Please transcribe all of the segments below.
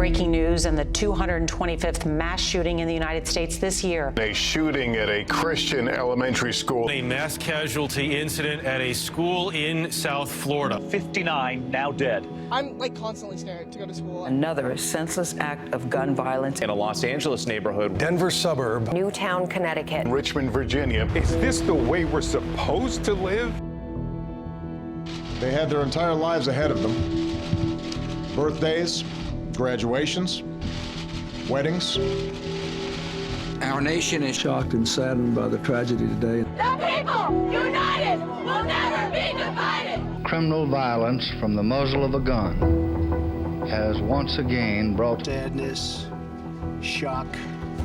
Breaking news and the 225th mass shooting in the United States this year. A shooting at a Christian elementary school. A mass casualty incident at a school in South Florida. 59 now dead. I'm constantly scared to go to school. Another senseless act of gun violence in a Los Angeles neighborhood. Denver suburb. Newtown, Connecticut. Richmond, Virginia. Is this the way we're supposed to live? They had their entire lives ahead of them. Birthdays, graduations, weddings. Our nation is shocked and saddened by the tragedy today. The people, united, will never be divided. Criminal violence from the muzzle of a gun has once again brought sadness, shock.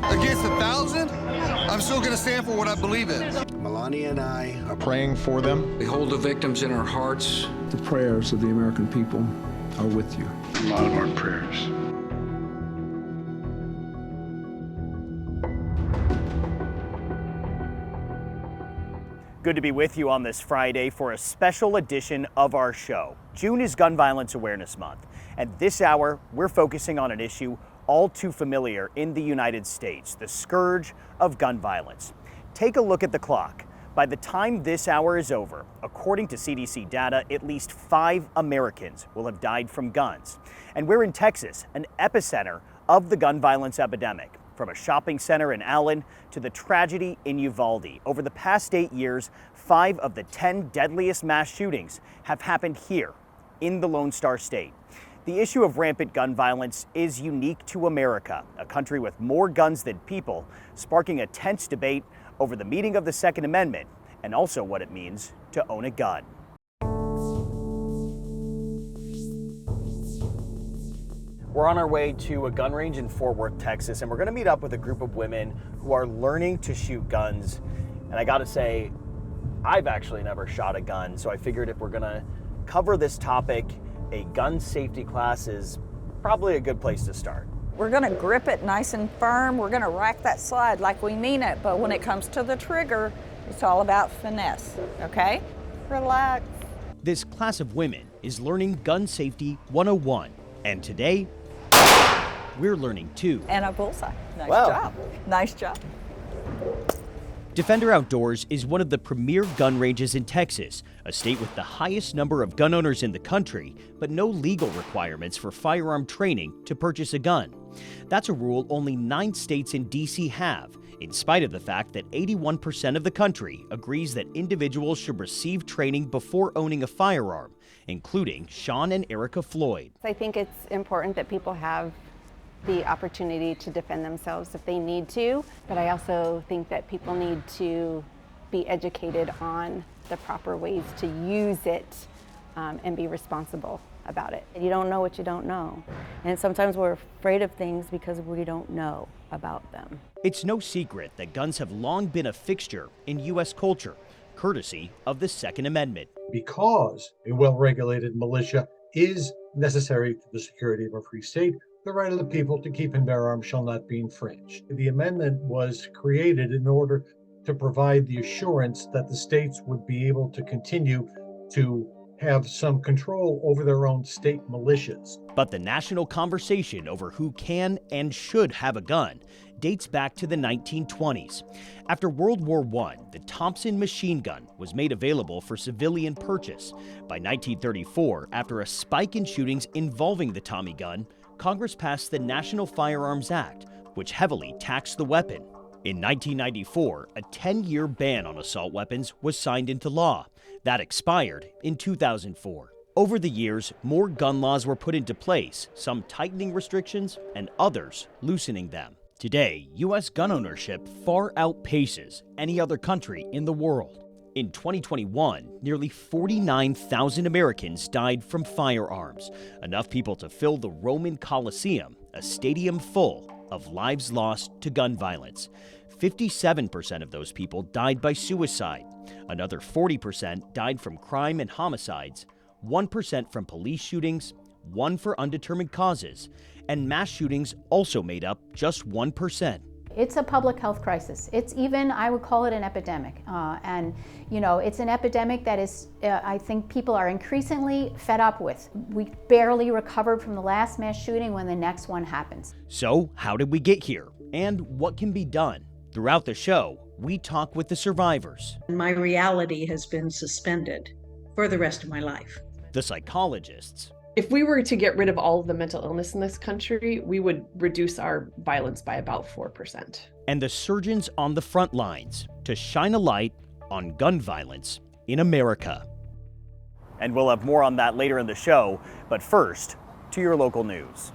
Against 1,000, I'm still going to stand for what I believe in. Melania and I are praying for them. We hold the victims in our hearts. The prayers of the American people are with you. A lot of our prayers. Good to be with you on this Friday for a special edition of our show. June is Gun Violence Awareness Month, and this hour we're focusing on an issue all too familiar in the United States, the scourge of gun violence. Take a look at the clock. By the time this hour is over, according to CDC data, at least 5 Americans will have died from guns. And we're in Texas, an epicenter of the gun violence epidemic. From a shopping center in Allen to the tragedy in Uvalde. Over the past 8 years, 5 of the 10 deadliest mass shootings have happened here in the Lone Star State. The issue of rampant gun violence is unique to America, a country with more guns than people, sparking a tense debate over the meaning of the Second Amendment and also what it means to own a gun. We're on our way to a gun range in Fort Worth, Texas, and we're going to meet up with a group of women who are learning to shoot guns. And I got to say, I've actually never shot a gun, so I figured if we're going to cover this topic, a gun safety class is probably a good place to start. We're going to grip it nice and firm. We're going to rack that slide like we mean it. But when it comes to the trigger, it's all about finesse, okay? Relax. This class of women is learning Gun Safety 101. And today, we're learning too. And a bullseye. Nice wow. job. Nice job. Defender Outdoors is one of the premier gun ranges in Texas, a state with the highest number of gun owners in the country, but no legal requirements for firearm training to purchase a gun. That's a rule only 9 states and D.C. have, in spite of the fact that 81% of the country agrees that individuals should receive training before owning a firearm, including Sean and Erica Floyd. I think it's important that people have the opportunity to defend themselves if they need to, but I also think that people need to be educated on the proper ways to use it and be responsible about it. You don't know what you don't know, and sometimes we're afraid of things because we don't know about them. It's no secret that guns have long been a fixture in U.S. culture, courtesy of the Second Amendment. Because a well-regulated militia is necessary to the security of a free state, the right of the people to keep and bear arms shall not be infringed. The amendment was created in order to provide the assurance that the states would be able to continue to have some control over their own state militias. But the national conversation over who can and should have a gun dates back to the 1920s. After World War I, the Thompson machine gun was made available for civilian purchase. By 1934, after a spike in shootings involving the Tommy gun, Congress passed the National Firearms Act, which heavily taxed the weapon. In 1994, a 10-year ban on assault weapons was signed into law. That expired in 2004. Over the years, more gun laws were put into place, some tightening restrictions and others loosening them. Today, U.S. gun ownership far outpaces any other country in the world. In 2021, nearly 49,000 Americans died from firearms, enough people to fill the Roman Colosseum, a stadium full of lives lost to gun violence. 57% of those people died by suicide. Another 40% died from crime and homicides, 1% from police shootings, 1% for undetermined causes, and mass shootings also made up just 1%. It's a public health crisis. It's even, I would call it an epidemic. And, you know, it's an epidemic that is, I think people are increasingly fed up with. We barely recovered from the last mass shooting when the next one happens. So, how did we get here? And what can be done? Throughout the show, we talk with the survivors. My reality has been suspended for the rest of my life. The psychologists. If we were to get rid of all of the mental illness in this country, we would reduce our violence by about 4%. And the surgeons on the front lines to shine a light on gun violence in America. And we'll have more on that later in the show, but first, to your local news.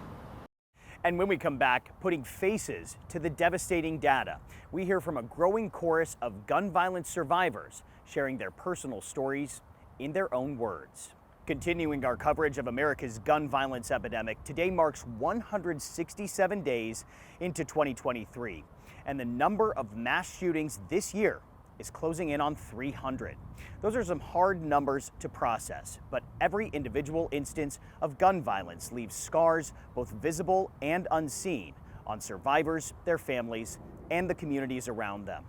And when we come back, putting faces to the devastating data, we hear from a growing chorus of gun violence survivors sharing their personal stories in their own words. Continuing our coverage of America's gun violence epidemic, today marks 167 days into 2023, and the number of mass shootings this year is closing in on 300. Those are some hard numbers to process, but every individual instance of gun violence leaves scars, both visible and unseen, on survivors, their families, and the communities around them.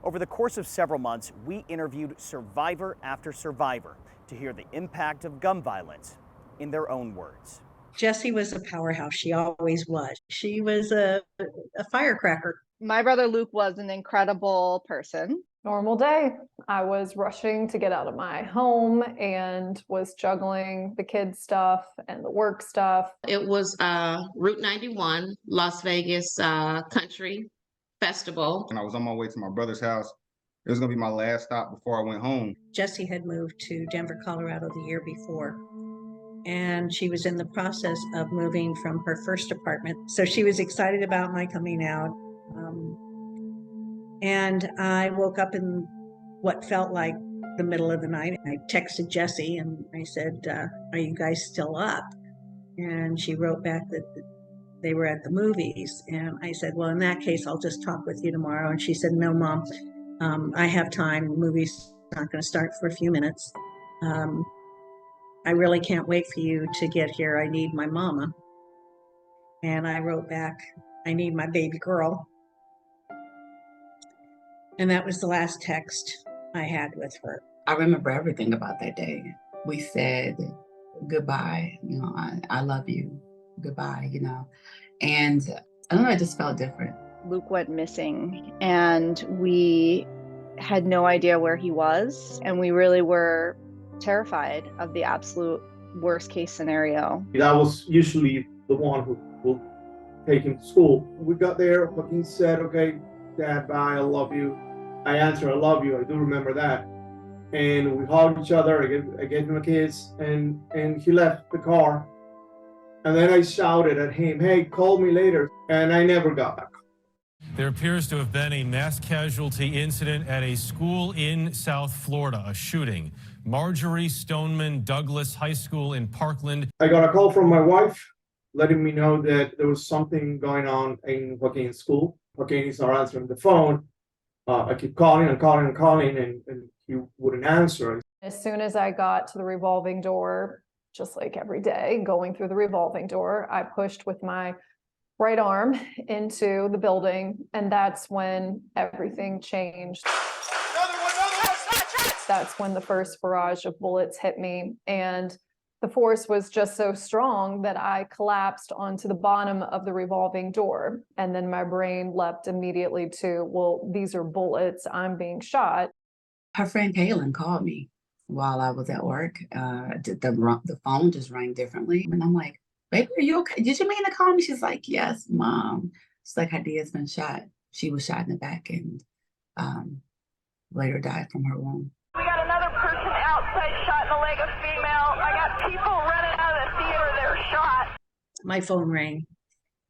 Over the course of several months, we interviewed survivor after survivor to hear the impact of gun violence in their own words. Jessie was a powerhouse. She always was. She was a firecracker. My brother Luke was an incredible person. Normal day. I was rushing to get out of my home and was juggling the kids' stuff and the work stuff. It was Route 91, Las Vegas Country Festival. And I was on my way to my brother's house. It was going to be my last stop before I went home. Jessie had moved to Denver, Colorado the year before, and she was in the process of moving from her first apartment. So she was excited about my coming out. And I woke up in what felt like the middle of the night. I texted Jessie and I said, are you guys still up? And she wrote back that they were at the movies. And I said, well, in that case, I'll just talk with you tomorrow. And she said, no, Mom. I have time. The movie's not going to start for a few minutes. I really can't wait for you to get here. I need my mama. And I wrote back, I need my baby girl. And that was the last text I had with her. I remember everything about that day. We said goodbye, you know, I love you, goodbye, you know. And I don't know, it just felt different. Luke went missing and we had no idea where he was. And we really were terrified of the absolute worst case scenario. I was usually the one who will take him to school. We got there, Joaquin said, okay, Dad, bye, I love you. I answered, I love you, I do remember that. And we hugged each other, I gave him a kiss, and he left the car. And then I shouted at him, hey, call me later. And I never got back. There appears to have been a mass casualty incident at a school in South Florida, a shooting. Marjorie Stoneman Douglas High School in Parkland. I got a call from my wife letting me know that there was something going on in Joaquin's school. Joaquin is not answering the phone. I keep calling and calling and calling, and he wouldn't answer. As soon as I got to the revolving door, just like every day, going through the revolving door, I pushed with my right arm into the building, and that's when everything changed. That's when the first barrage of bullets hit me, and the force was just so strong that I collapsed onto the bottom of the revolving door. And then my brain leapt immediately to, well, these are bullets, I'm being shot. Her friend Kaylin called me while I was at work. The phone just rang differently. And I'm like, baby, are you okay? Did you mean to call me? She's like, yes, Mom. She's like, her dad's been shot. She was shot in the back and later died from her wound. We got another person outside shot in the leg, a female. I got people running out of the theater, they're shot. My phone rang,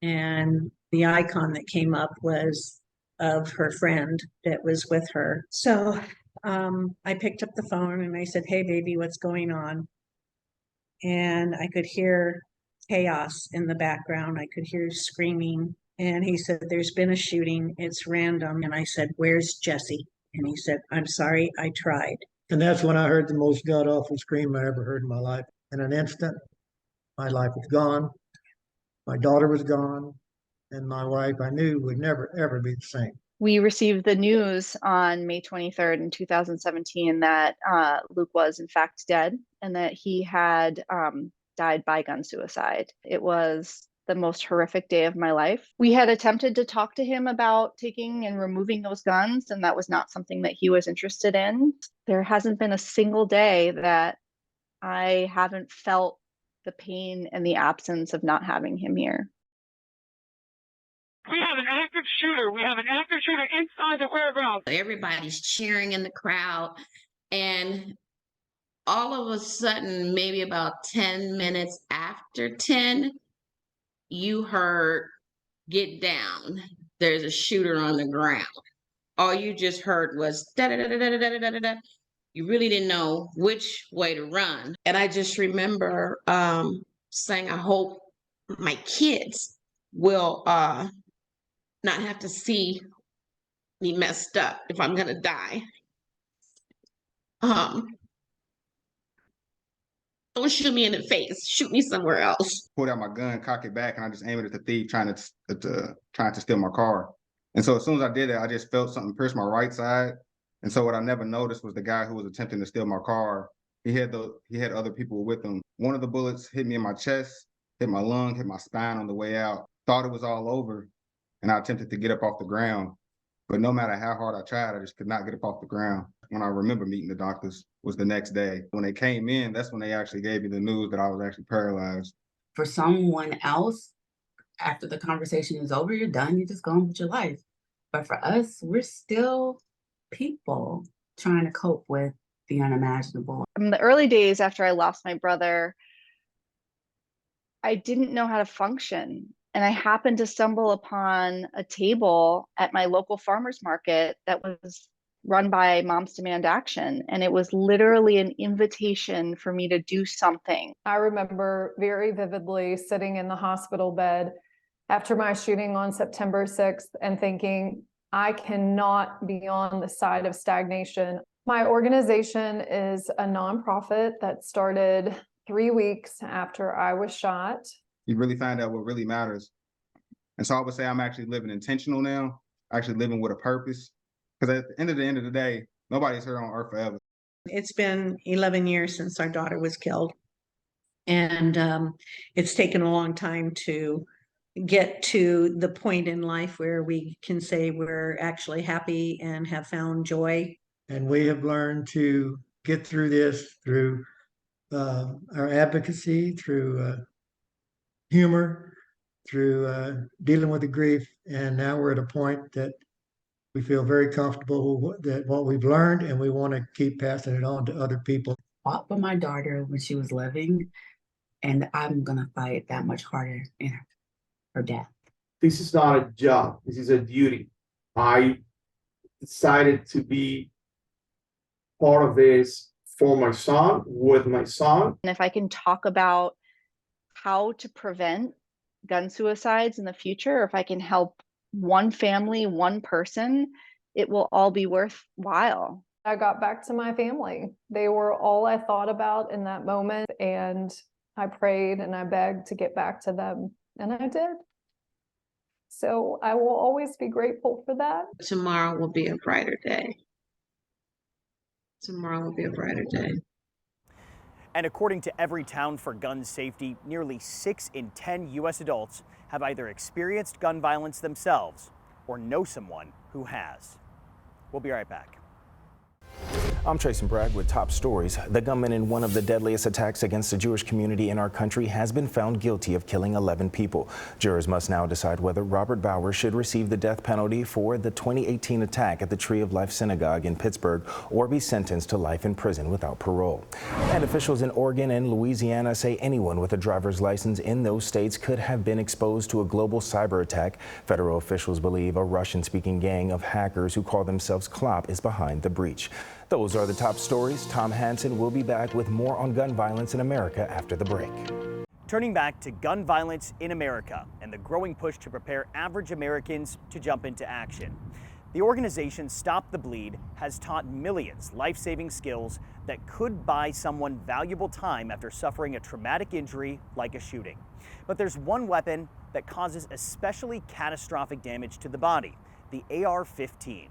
and the icon that came up was of her friend that was with her. So I picked up the phone and I said, hey, baby, what's going on? And I could hear chaos in the background. I could hear screaming. And he said, there's been a shooting. It's random. And I said, where's Jessie? And he said, I'm sorry, I tried. And that's when I heard the most god-awful scream I ever heard in my life. In an instant, my life was gone. My daughter was gone. and my wife, I knew would never, ever be the same. We received the news on May 23rd in 2017 that Luke was in fact dead and that he had died by gun suicide. It was the most horrific day of my life. We had attempted to talk to him about taking and removing those guns, and that was not something that he was interested in. There hasn't been a single day that I haven't felt the pain and the absence of not having him here. We have an active shooter. We have an active shooter inside the warehouse. Everybody's cheering in the crowd. And all of a sudden, maybe about 10 minutes after 10, you heard, "Get down. There's a shooter on the ground." All you just heard was da da da da da da da da da. You really didn't know which way to run. And I just remember saying, I hope my kids will not have to see me messed up if I'm gonna die. Don't shoot me in the face. Shoot me somewhere else. Pulled out my gun, cocked it back, and I just aimed it at the thief trying to steal my car. And so as soon as I did that, I just felt something pierce my right side. And so what I never noticed was the guy who was attempting to steal my car. He had other people with him. One of the bullets hit me in my chest, hit my lung, hit my spine on the way out. Thought it was all over, and I attempted to get up off the ground. But no matter how hard I tried, I just could not get up off the ground. When I remember meeting the doctors was the next day. When they came in, that's when they actually gave me the news that I was actually paralyzed. For someone else, after the conversation is over, you're done, you just go on with your life. But for us, we're still people trying to cope with the unimaginable. In the early days after I lost my brother, I didn't know how to function. And I happened to stumble upon a table at my local farmer's market that was run by Moms Demand Action. And it was literally an invitation for me to do something. I remember very vividly sitting in the hospital bed after my shooting on September 6th and thinking, I cannot be on the side of stagnation. My organization is a nonprofit that started 3 weeks after I was shot. You really find out what really matters. And so I would say I'm actually living intentional now, actually living with a purpose. Because at the end of the day, nobody's here on earth forever. It's been 11 years since our daughter was killed. And it's taken a long time to get to the point in life where we can say we're actually happy and have found joy. And we have learned to get through this through our advocacy, through humor, through dealing with the grief. And now we're at a point that we feel very comfortable that what we've learned, and we want to keep passing it on to other people. I fought for my daughter when she was living, and I'm going to fight that much harder in her death. This is not a job. This is a duty. I decided to be part of this for my son, with my son. And if I can talk about how to prevent gun suicides in the future, or if I can help one family, one person, it will all be worthwhile. I got back to my family. They were all I thought about in that moment, and I prayed and I begged to get back to them, and I did. So I will always be grateful for that. Tomorrow will be a brighter day. Tomorrow will be a brighter day. And according to Everytown for Gun Safety, nearly 6 in 10 U.S. adults have either experienced gun violence themselves or know someone who has. We'll be right back. I'm Tracy Bragg with top stories. The gunman in one of the deadliest attacks against the Jewish community in our country has been found guilty of killing 11 people. Jurors must now decide whether Robert Bowers should receive the death penalty for the 2018 attack at the Tree of Life Synagogue in Pittsburgh or be sentenced to life in prison without parole. And officials in Oregon and Louisiana say anyone with a driver's license in those states could have been exposed to a global cyber attack. Federal officials believe a Russian-speaking gang of hackers who call themselves Klop is behind the breach. Those are the top stories. Tom Hansen will be back with more on gun violence in America after the break. Turning back to gun violence in America and the growing push to prepare average Americans to jump into action. The organization Stop the Bleed has taught millions life-saving skills that could buy someone valuable time after suffering a traumatic injury like a shooting. But there's one weapon that causes especially catastrophic damage to the body, the AR-15.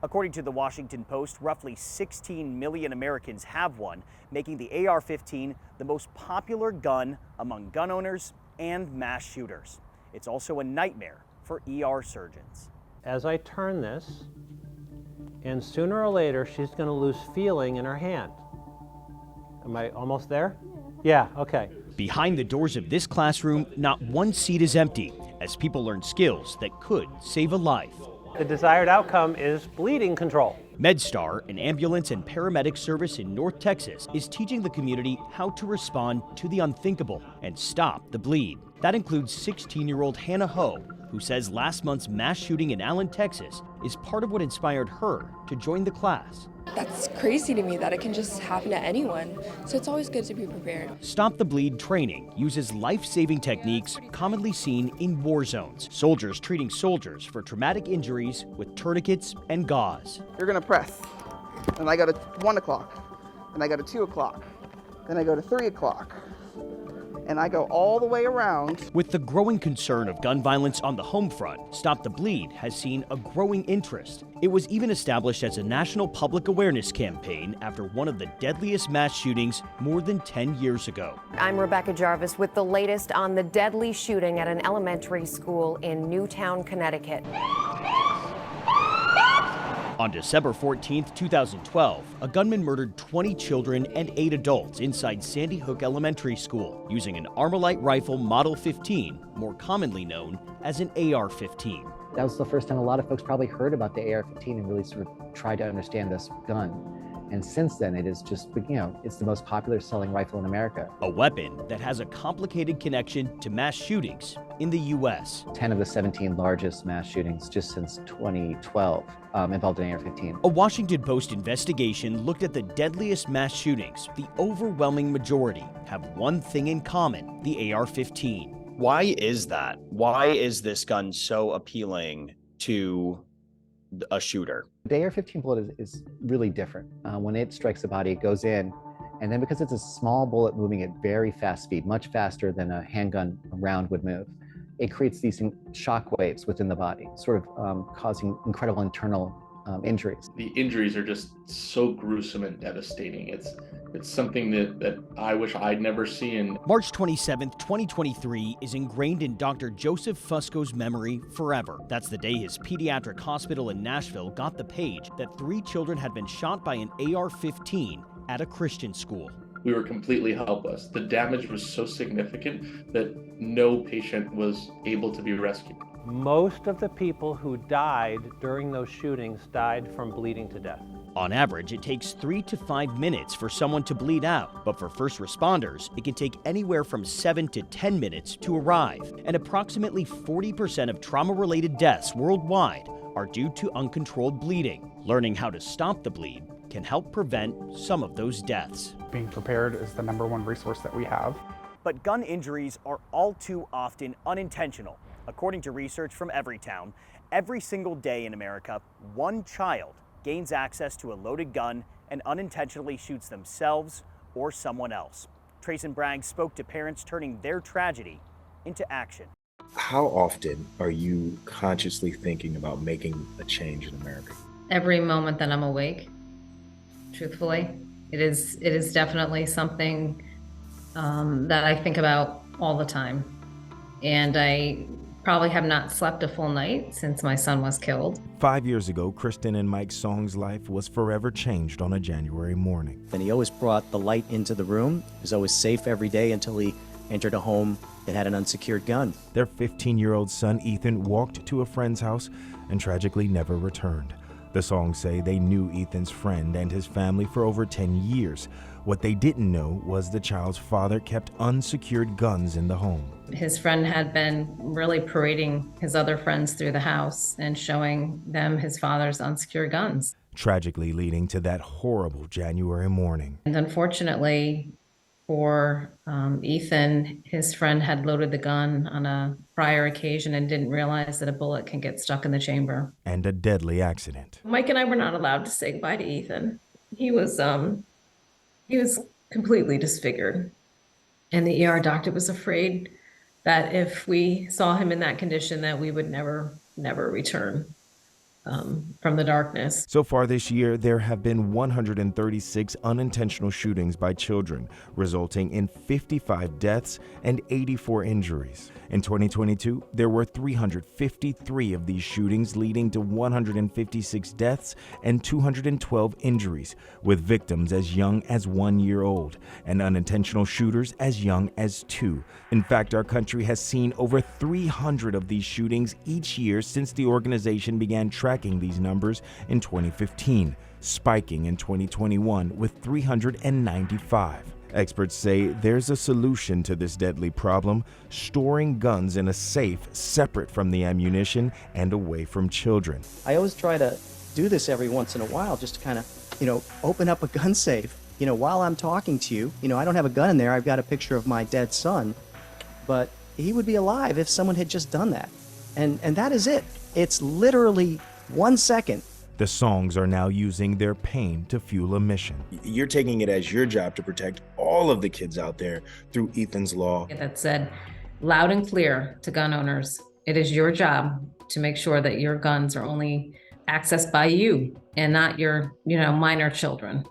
According to the Washington Post, roughly 16 million Americans have one, making the AR-15 the most popular gun among gun owners and mass shooters. It's also a nightmare for ER surgeons. As I turn this, and sooner or later, she's going to lose feeling in her hand. Am I almost there? Yeah, okay. Behind the doors of this classroom, not one seat is empty as people learn skills that could save a life. The desired outcome is bleeding control. MedStar, an ambulance and paramedic service in North Texas, is teaching the community how to respond to the unthinkable and stop the bleed. That includes 16-year-old Hannah Ho, who says last month's mass shooting in Allen, Texas, is part of what inspired her to join the class. That's crazy to me that it can just happen to anyone, so it's always good to be prepared. Stop the Bleed training uses life-saving techniques commonly seen in war zones. Soldiers treating soldiers for traumatic injuries with tourniquets and gauze. You're gonna press, and I go to 1 o'clock, and I go to 2 o'clock, then I go to 3 o'clock, and I go all the way around. With the growing concern of gun violence on the home front, Stop the Bleed has seen a growing interest. It was even established as a national public awareness campaign after one of the deadliest mass shootings more than 10 years ago. I'm Rebecca Jarvis with the latest on the deadly shooting at an elementary school in Newtown, Connecticut. On December 14, 2012, a gunman murdered 20 children and 8 adults inside Sandy Hook Elementary School using an Armalite rifle Model 15, more commonly known as an AR-15. That was the first time a lot of folks probably heard about the AR-15 and really sort of tried to understand this gun. And since then, it is just, it's the most popular selling rifle in America. A weapon that has a complicated connection to mass shootings in the U.S. 10 of the 17 largest mass shootings just since 2012 involved an AR-15. A Washington Post investigation looked at the deadliest mass shootings. The overwhelming majority have one thing in common, the AR-15. Why is that? Why is this gun so appealing to a shooter? The AR-15 bullet is really different. When it strikes the body, it goes in, and then because it's a small bullet moving at very fast speed, much faster than a handgun round would move, it creates these shock waves within the body, sort of causing incredible internal injuries. The injuries are just so gruesome and devastating. It's something that I wish I'd never seen. March 27th, 2023 is ingrained in Dr. Joseph Fusco's memory forever. That's the day his pediatric hospital in Nashville got the page that 3 children had been shot by an AR-15 at a Christian school. We were completely helpless. The damage was so significant that no patient was able to be rescued. Most of the people who died during those shootings died from bleeding to death. On average, it takes 3 to 5 minutes for someone to bleed out, but for first responders, it can take anywhere from 7 to 10 minutes to arrive, and approximately 40% of trauma-related deaths worldwide are due to uncontrolled bleeding. Learning how to stop the bleed can help prevent some of those deaths. Being prepared is the #1 resource that we have. But gun injuries are all too often unintentional. According to research from Everytown, every single day in America, 1 child gains access to a loaded gun and unintentionally shoots themselves or someone else. Trayson Bragg spoke to parents turning their tragedy into action. How often are you consciously thinking about making a change in America? Every moment that I'm awake, truthfully. It is definitely something that I think about all the time. And I probably have not slept a full night since my son was killed. 5 years ago, Kristen and Mike Song's life was forever changed on a January morning. And he always brought the light into the room. He was always safe every day until he entered a home that had an unsecured gun. Their 15-year-old son, Ethan, walked to a friend's house and tragically never returned. The Songs say they knew Ethan's friend and his family for over 10 years. What they didn't know was the child's father kept unsecured guns in the home. His friend had been really parading his other friends through the house and showing them his father's unsecured guns. Tragically leading to that horrible January morning. And unfortunately for Ethan, his friend had loaded the gun on a prior occasion and didn't realize that a bullet can get stuck in the chamber. And a deadly accident. Mike and I were not allowed to say goodbye to Ethan. He was completely disfigured. And the ER doctor was afraid that if we saw him in that condition, that we would never return from the darkness. So far this year, there have been 136 unintentional shootings by children, resulting in 55 deaths and 84 injuries. In 2022, there were 353 of these shootings, leading to 156 deaths and 212 injuries, with victims as young as 1 year old and unintentional shooters as young as 2. In fact, our country has seen over 300 of these shootings each year since the organization began tracking these numbers in 2015, spiking in 2021 with 395. Experts say there's a solution to this deadly problem: storing guns in a safe separate from the ammunition and away from children. I always try to do this every once in a while, just to kind of, open up a gun safe. While I'm talking to you, I don't have a gun in there. I've got a picture of my dead son, but he would be alive if someone had just done that. And that is it. It's literally 1 second. The songs are now using their pain to fuel a mission. You're taking it as your job to protect all of the kids out there through Ethan's Law. That said loud and clear to gun owners, it is your job to make sure that your guns are only accessed by you and not your, minor children.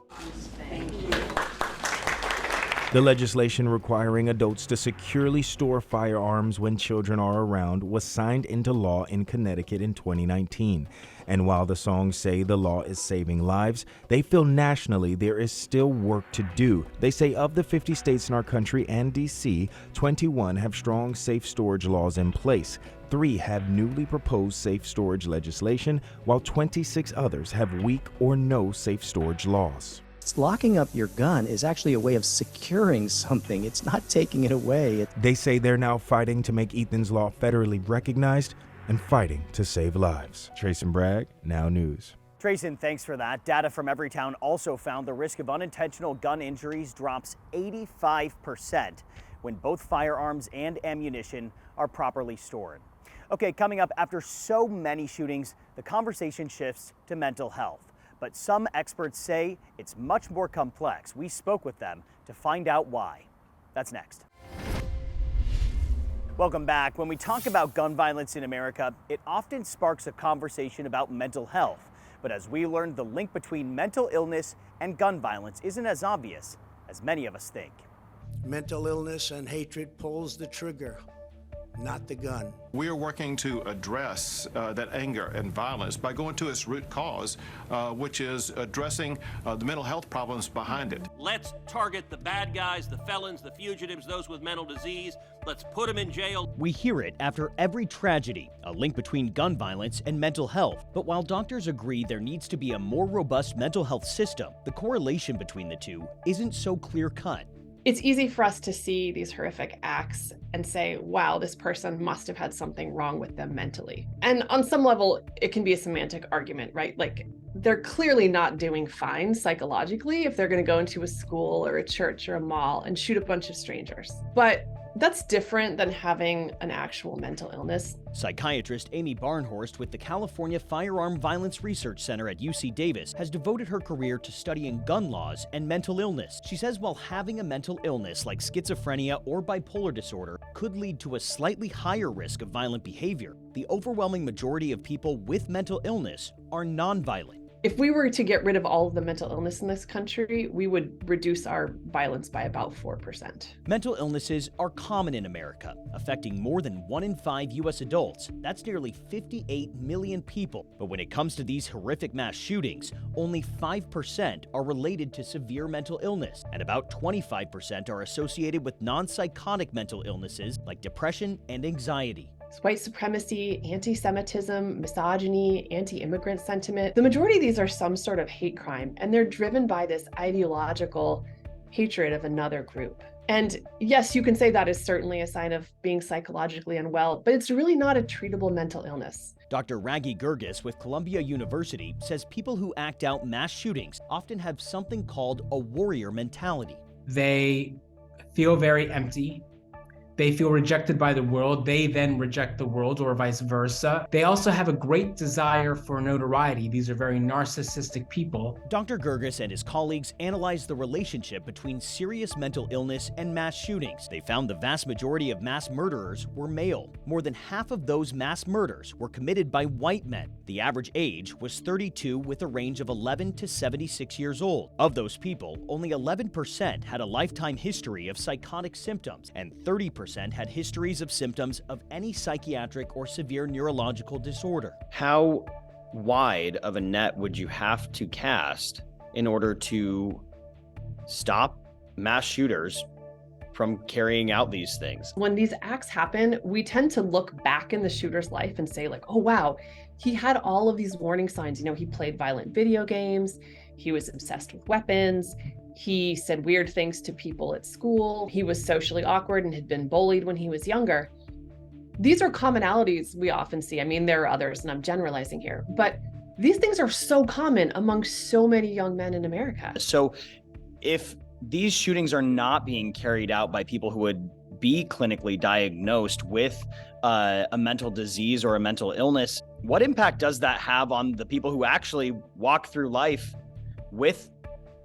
The legislation requiring adults to securely store firearms when children are around was signed into law in Connecticut in 2019. And while the songs say the law is saving lives, they feel nationally there is still work to do. They say of the 50 states in our country and D.C., 21 have strong safe storage laws in place. 3 have newly proposed safe storage legislation, while 26 others have weak or no safe storage laws. Locking up your gun is actually a way of securing something. It's not taking it away. They say they're now fighting to make Ethan's Law federally recognized and fighting to save lives. Trayson Bragg, Now News. Trayson, thanks for that. Data from Everytown also found the risk of unintentional gun injuries drops 85% when both firearms and ammunition are properly stored. Okay, coming up, after so many shootings, the conversation shifts to mental health. But some experts say it's much more complex. We spoke with them to find out why. That's next. Welcome back. When we talk about gun violence in America, it often sparks a conversation about mental health. But as we learned, the link between mental illness and gun violence isn't as obvious as many of us think. Mental illness and hatred pulls the trigger, not the gun. We are working to address that anger and violence by going to its root cause, which is addressing the mental health problems behind it. Let's target the bad guys, the felons, the fugitives, those with mental disease. Let's put them in jail. We hear it after every tragedy, a link between gun violence and mental health. But while doctors agree there needs to be a more robust mental health system, the correlation between the two isn't so clear-cut. It's easy for us to see these horrific acts and say, wow, this person must have had something wrong with them mentally. And on some level, it can be a semantic argument, right? Like, they're clearly not doing fine psychologically if they're going to go into a school or a church or a mall and shoot a bunch of strangers. But that's different than having an actual mental illness. Psychiatrist Amy Barnhorst with the California Firearm Violence Research Center at UC Davis has devoted her career to studying gun laws and mental illness. She says while having a mental illness like schizophrenia or bipolar disorder could lead to a slightly higher risk of violent behavior, the overwhelming majority of people with mental illness are nonviolent. If we were to get rid of all of the mental illness in this country, we would reduce our violence by about 4%. Mental illnesses are common in America, affecting more than 1 in 5 U.S. adults. That's nearly 58 million people. But when it comes to these horrific mass shootings, only 5% are related to severe mental illness, and about 25% are associated with non-psychotic mental illnesses like depression and anxiety. White supremacy, anti-Semitism, misogyny, anti-immigrant sentiment. The majority of these are some sort of hate crime, and they're driven by this ideological hatred of another group. And yes, you can say that is certainly a sign of being psychologically unwell, but it's really not a treatable mental illness. Dr. Raghi Gurgis with Columbia University says people who act out mass shootings often have something called a warrior mentality. They feel very empty. They feel rejected by the world. They then reject the world, or vice versa. They also have a great desire for notoriety. These are very narcissistic people. Dr. Gerges and his colleagues analyzed the relationship between serious mental illness and mass shootings. They found the vast majority of mass murderers were male. More than half of those mass murders were committed by white men. The average age was 32, with a range of 11 to 76 years old. Of those people, only 11% had a lifetime history of psychotic symptoms, and 30% had histories of symptoms of any psychiatric or severe neurological disorder. How wide of a net would you have to cast in order to stop mass shooters from carrying out these things? When these acts happen, we tend to look back in the shooter's life and say like, oh wow, he had all of these warning signs. You know, he played violent video games, he was obsessed with weapons, he said weird things to people at school, he was socially awkward and had been bullied when he was younger. These are commonalities we often see. I mean, there are others, and I'm generalizing here, but these things are so common among so many young men in America. So if these shootings are not being carried out by people who would be clinically diagnosed with a mental disease or a mental illness, what impact does that have on the people who actually walk through life with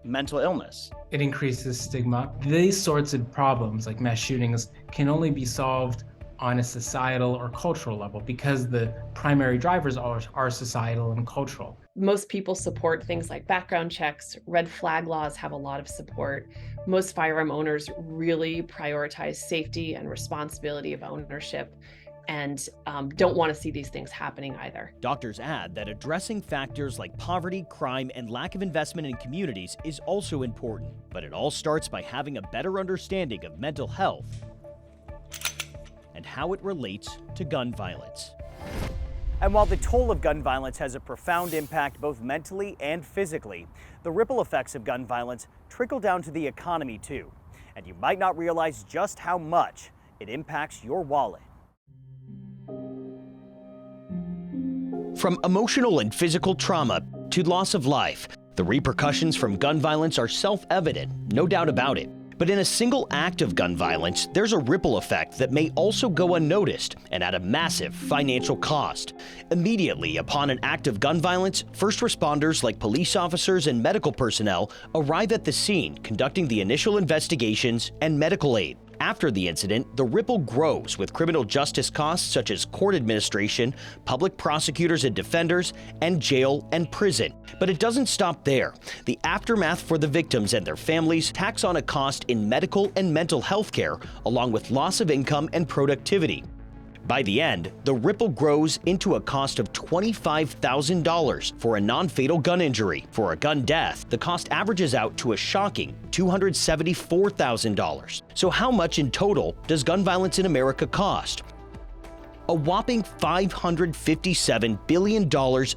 mental illness? It increases stigma. These sorts of problems, like mass shootings, can only be solved on a societal or cultural level because the primary drivers are societal and cultural. Most people support things like background checks. Red flag laws have a lot of support. Most firearm owners really prioritize safety and responsibility of ownership, and don't want to see these things happening either. Doctors add that addressing factors like poverty, crime, and lack of investment in communities is also important, but it all starts by having a better understanding of mental health and how it relates to gun violence. And while the toll of gun violence has a profound impact both mentally and physically, the ripple effects of gun violence trickle down to the economy too. And you might not realize just how much it impacts your wallet. From emotional and physical trauma to loss of life, the repercussions from gun violence are self-evident, no doubt about it. But in a single act of gun violence, there's a ripple effect that may also go unnoticed and at a massive financial cost. Immediately upon an act of gun violence, first responders like police officers and medical personnel arrive at the scene, conducting the initial investigations and medical aid. After the incident, the ripple grows with criminal justice costs such as court administration, public prosecutors and defenders, and jail and prison. But it doesn't stop there. The aftermath for the victims and their families tacks on a cost in medical and mental health care, along with loss of income and productivity. By the end, the ripple grows into a cost of $25,000 for a non-fatal gun injury. For a gun death, the cost averages out to a shocking $274,000. So how much in total does gun violence in America cost? A whopping $557 billion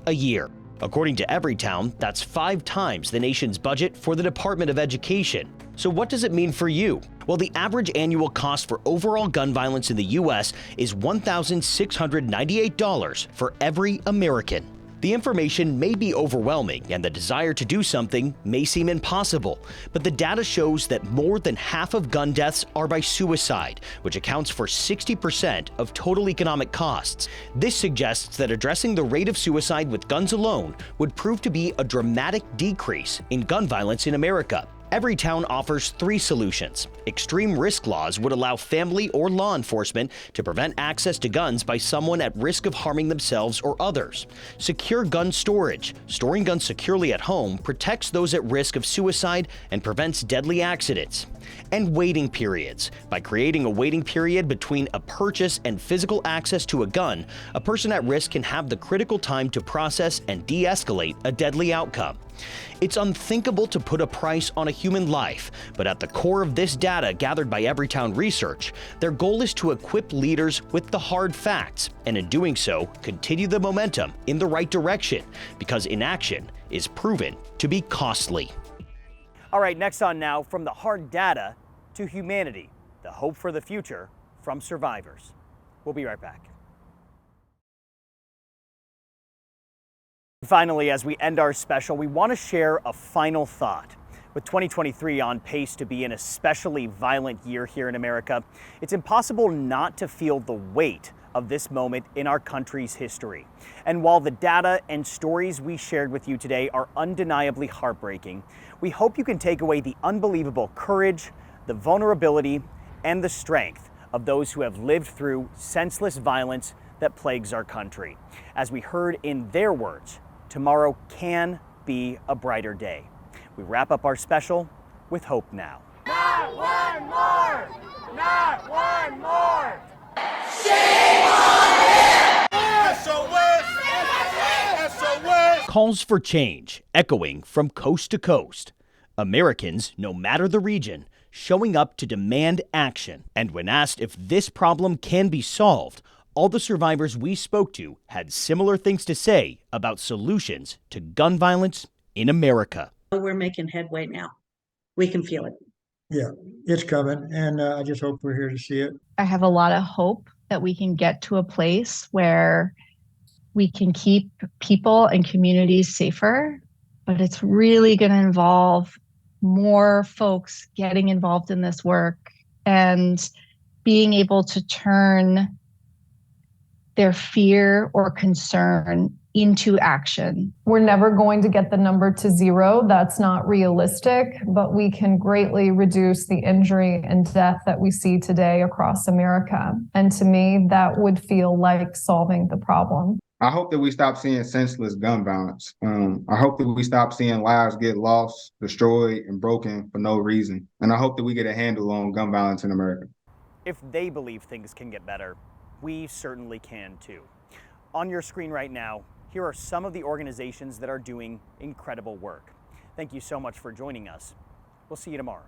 a year. According to Everytown, that's 5 times the nation's budget for the Department of Education. So what does it mean for you? Well, the average annual cost for overall gun violence in the U.S. is $1,698 for every American. The information may be overwhelming and the desire to do something may seem impossible, but the data shows that more than half of gun deaths are by suicide, which accounts for 60% of total economic costs. This suggests that addressing the rate of suicide with guns alone would prove to be a dramatic decrease in gun violence in America. Everytown offers 3 solutions. Extreme risk laws would allow family or law enforcement to prevent access to guns by someone at risk of harming themselves or others. Secure gun storage. Storing guns securely at home protects those at risk of suicide and prevents deadly accidents. And waiting periods. By creating a waiting period between a purchase and physical access to a gun, a person at risk can have the critical time to process and de-escalate a deadly outcome. It's unthinkable to put a price on a human life, but at the core of this data gathered by Everytown Research, their goal is to equip leaders with the hard facts, and in doing so, continue the momentum in the right direction, because inaction is proven to be costly. All right, next on Now, from the hard data to humanity, the hope for the future from survivors. We'll be right back. Finally, as we end our special, we want to share a final thought. With 2023 on pace to be an especially violent year here in America, it's impossible not to feel the weight of this moment in our country's history. And while the data and stories we shared with you today are undeniably heartbreaking, we hope you can take away the unbelievable courage, the vulnerability, and the strength of those who have lived through senseless violence that plagues our country. As we heard in their words, tomorrow can be a brighter day. We wrap up our special with hope now. Not one more! Not one more! Calls for change echoing from coast to coast. Americans, no matter the region, showing up to demand action. And when asked if this problem can be solved, all the survivors we spoke to had similar things to say about solutions to gun violence in America. We're making headway now. We can feel it. Yeah, it's coming, and I just hope we're here to see it. I have a lot of hope that we can get to a place where we can keep people and communities safer, but it's really going to involve more folks getting involved in this work and being able to turn their fear or concern into action. We're never going to get the number to zero. That's not realistic, but we can greatly reduce the injury and death that we see today across America. And to me, that would feel like solving the problem. I hope that we stop seeing senseless gun violence. I hope that we stop seeing lives get lost, destroyed, and broken for no reason. And I hope that we get a handle on gun violence in America. If they believe things can get better, we certainly can too. On your screen right now, here are some of the organizations that are doing incredible work. Thank you so much for joining us. We'll see you tomorrow.